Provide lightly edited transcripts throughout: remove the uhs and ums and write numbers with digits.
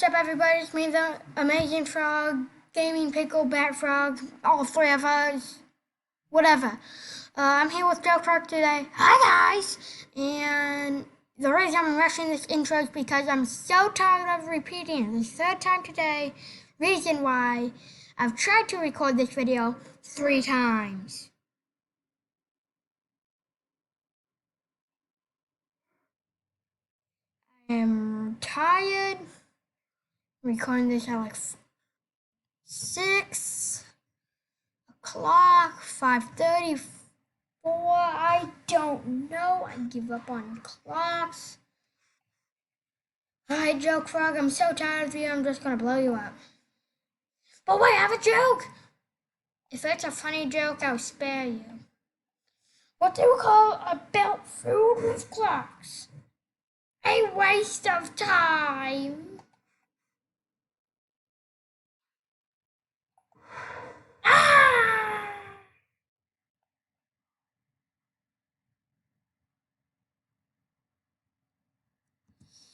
What's up, everybody? It's me, the Amazing Frog, Gaming Pickle, Bat Frog, all three of us, whatever. I'm here with Joke Frog today. Hi, guys! And the reason I'm rushing this intro is because I'm so tired of repeating it. The third time today, reason why I've tried to record this video 3 times. I am tired. Recording this at like 6 o'clock, 5:34. I don't know. I give up on clocks. Hi, Joke Frog. I'm so tired of you. I'm just gonna blow you up. But wait, I have a joke. If it's a funny joke, I'll spare you. What do you call a belt filled with clocks? A waste of time. Ah!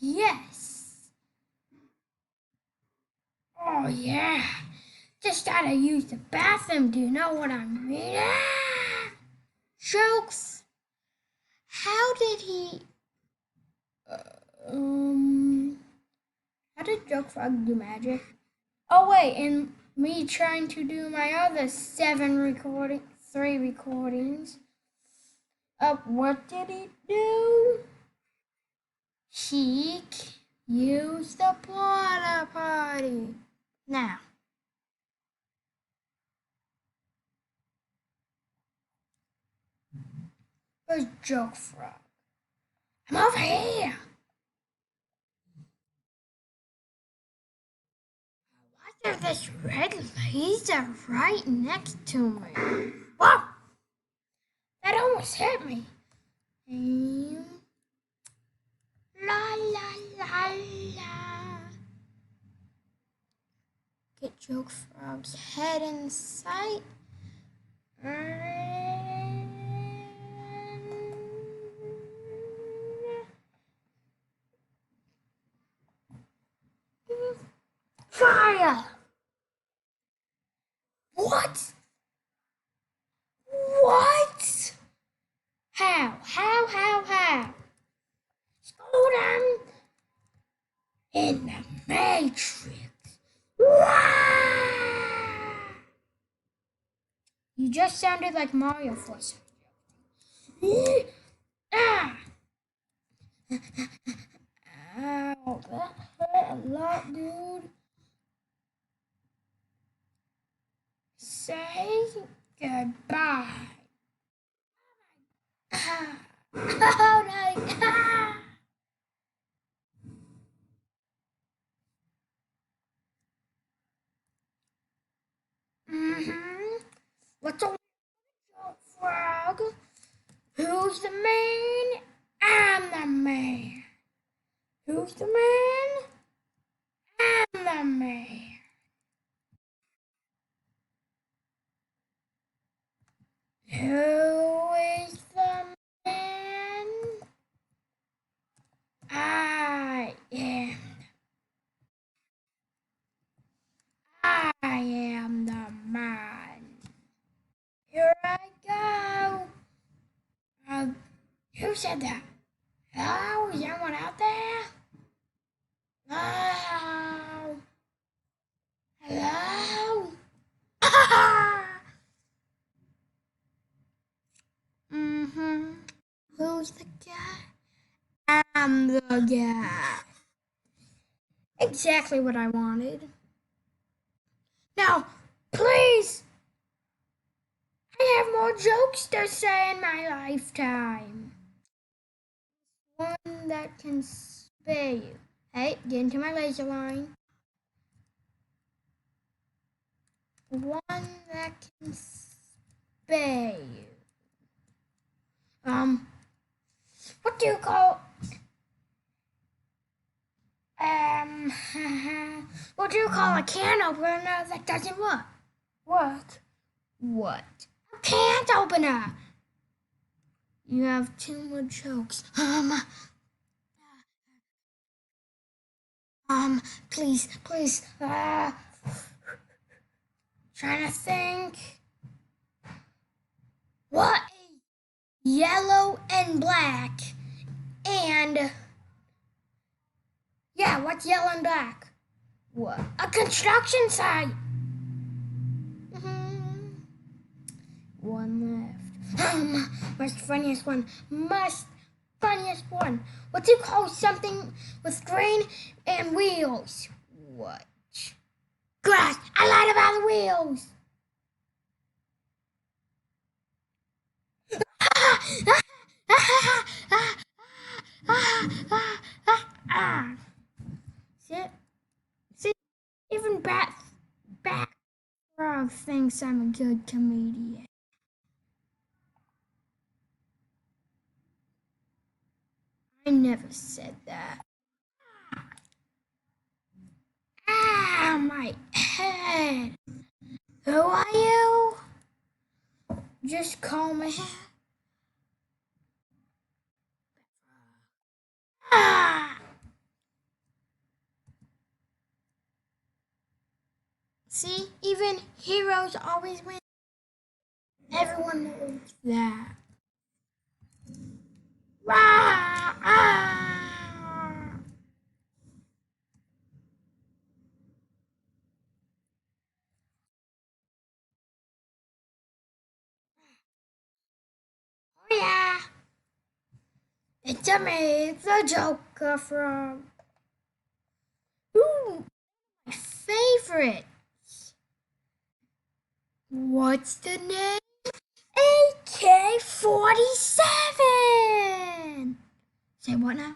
Yes. Oh, yeah. Just gotta use the bathroom. Do you know what I mean? Ah! Jokes. How did he... How did Joke Frog do magic? Oh, wait, and me trying to do my other 3 recordings. What did he do? He used the porta potty. Now, where's Joke Frog? I'm over here. Why is there this red laser right next to me? Whoa! That almost hit me. La la la la. Get Joke Frog's head in sight. Fire! What? What? How? Hold in the Matrix. You just sounded like Mario for a second. Ah! Ow, that hurt a lot, dude. Say goodbye. Oh, no. What's a Joke Frog? Who's the man? I'm the man. Who's the man? I'm the man. Who is the man? I am. I am the man. Here I go. Who said that? Hello? Is anyone out there? Hello? Hello? Who's the guy? I'm the guy. Exactly what I wanted. Now, please! I have more jokes to say in my lifetime. One that can spare you. Hey, get into my laser line. One that can spare you. What do you call... what do you call a can opener that doesn't work? What? A can opener! You have 2 more jokes. Please, please. Trying to think. What? Yellow and black. And yeah, what's yellow and black? What? A construction site. One left. Most funniest one. Most funniest one. What do you call something with green and wheels? What? Grass. I lied about the wheels. See, see, even Bat Frog thinks I'm a good comedian. I never said that. Ah, my head. Who are you? Just call me. Ah! See, even heroes always win. Everyone knows that. Rah! Ah! Oh yeah! It's a me, the Joker Frog. Ooh, my favorite. What's the name? AK-47. Say what now?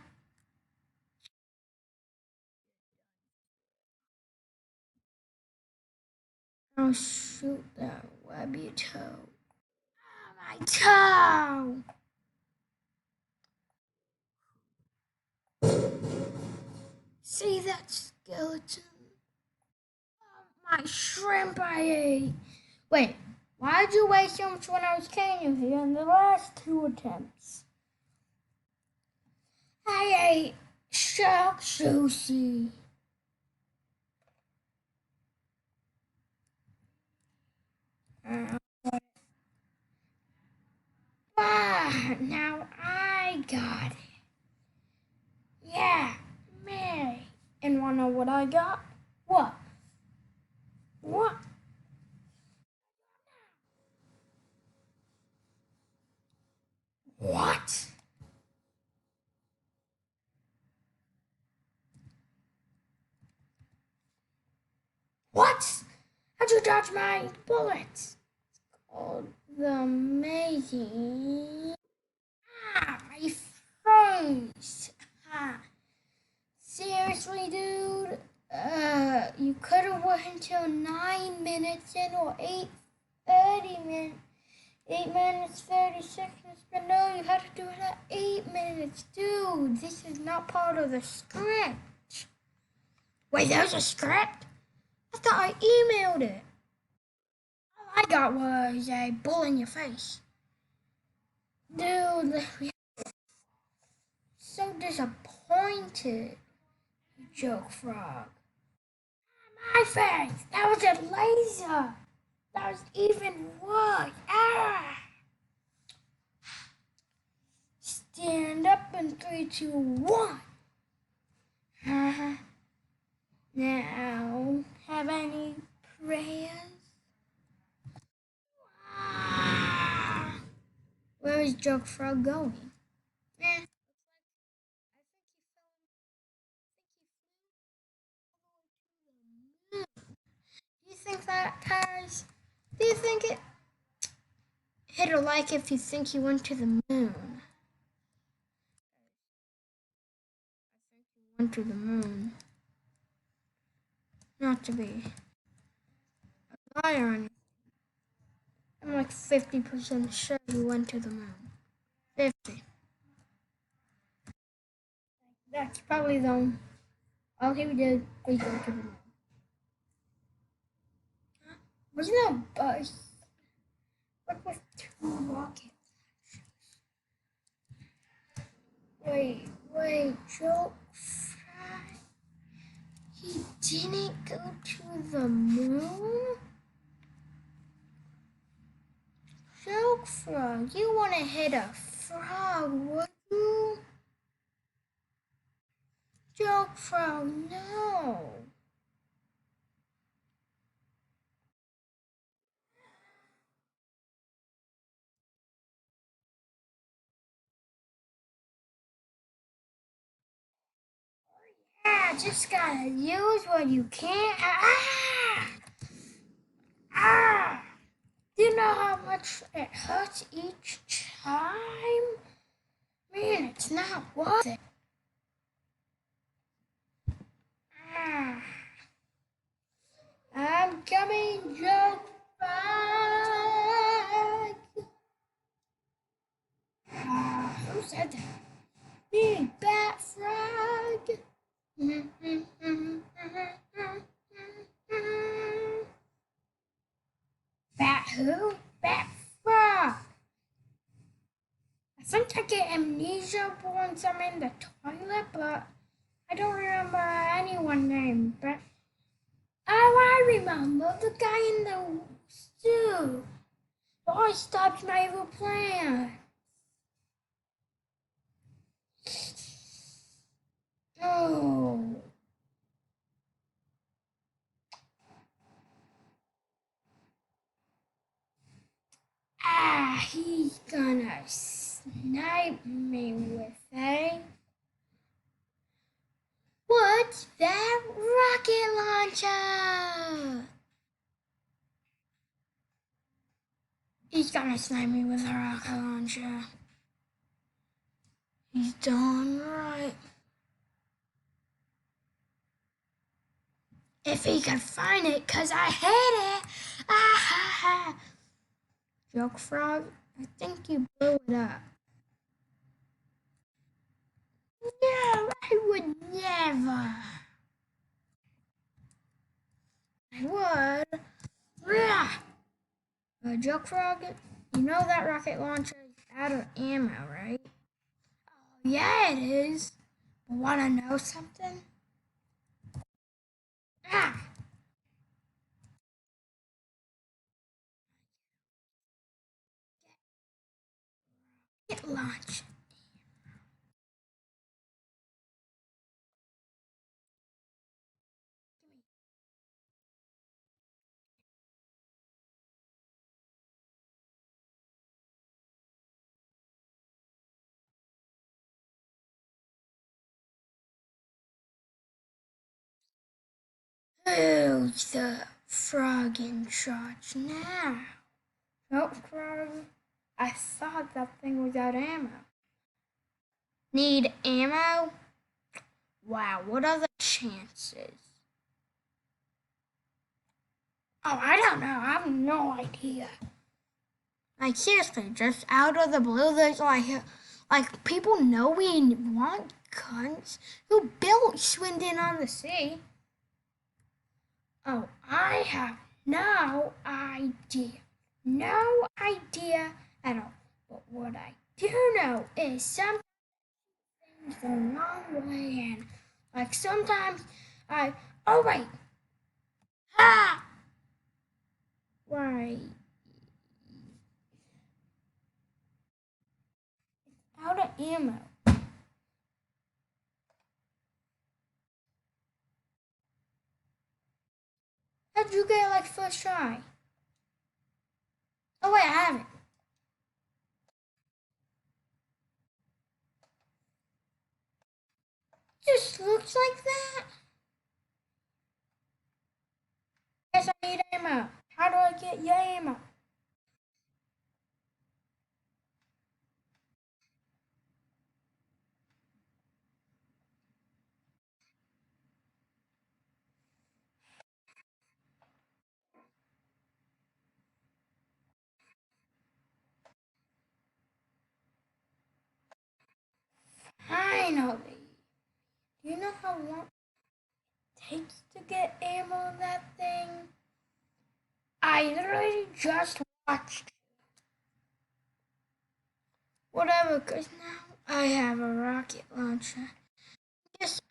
Oh shoot, that webby toe. Oh, my toe. See that skeleton? Oh, my shrimp I ate. Wait, why did you waste so much when I was carrying you here in the last two attempts? I ate shark sushi. Now I got it. Yeah, Mary. And wanna know what I got? What? What? What? What? How'd you dodge my bullets? Oh, the amazing. Ah, my face. Ah. Seriously, dude? You could have waited until 9 minutes in or 30 minutes. 8 minutes, 30 seconds, but no, you had to do it at 8 minutes. Dude, this is not part of the script. Wait, there's a script? I thought I emailed it. All I got was a bull in your face. Dude, so disappointed, you joke frog. My face! That was a laser! That was even worse! Ah! Stand up in 3, 2, 1. Now, have any prayers? Ah! Where is Joke Frog going? Eh, do you think that, guys? Do you think it? Hit a like if you think he went to the moon. Went to the moon. Not to be a liar on you. I'm like 50% sure he went to the moon. 50. That's probably the all he did was go to the moon. Wasn't that a bus? What with 2 rockets? Wait, Joe. didn't go to the moon? Joke Frog, you want to hit a frog, would you? Joke Frog, no. Yeah, just gotta use what you can. Ah! Do you know how much it hurts each time? Man, it's not worth it. Ah. I'm coming, Joke Frog. Who said that? Me, Bat Frog. Bat who? Bat Frog. I think I get amnesia once I'm in the toilet, but I don't remember anyone named Bat. Oh, I remember the guy in the zoo. Oh, he stopped my evil plan. Oh. Ah, he's gonna snipe me with a... What's that rocket launcher? He's gonna snipe me with a rocket launcher. He's done right. If he could find it, 'cause I hate it. Ah ha ha. Joke Frog, I think you blew it up. No, I would never. I would. Joke Frog, you know that rocket launcher is out of ammo, right? Oh, yeah, it is. But wanna know something? Ah! Rocket launch. Who's the frog in charge now? Joke Frog, I thought that thing was out of ammo. Need ammo? Wow, what are the chances? Oh, I don't know. I have no idea. Like seriously, just out of the blue, there's like people know we want guns. Who built Swindon on the Sea? Oh, I have no idea. No idea at all. But what I do know is some things the wrong way, and like sometimes I. Oh wait. Ha! Right. Out of ammo. How'd you get like first try? Oh wait, I have it. Just looks like that. Yes, I need ammo. How do I get your ammo? Finally. Do you know how long it takes to get ammo on that thing? I literally just watched. Whatever, because now I have a rocket launcher. Just,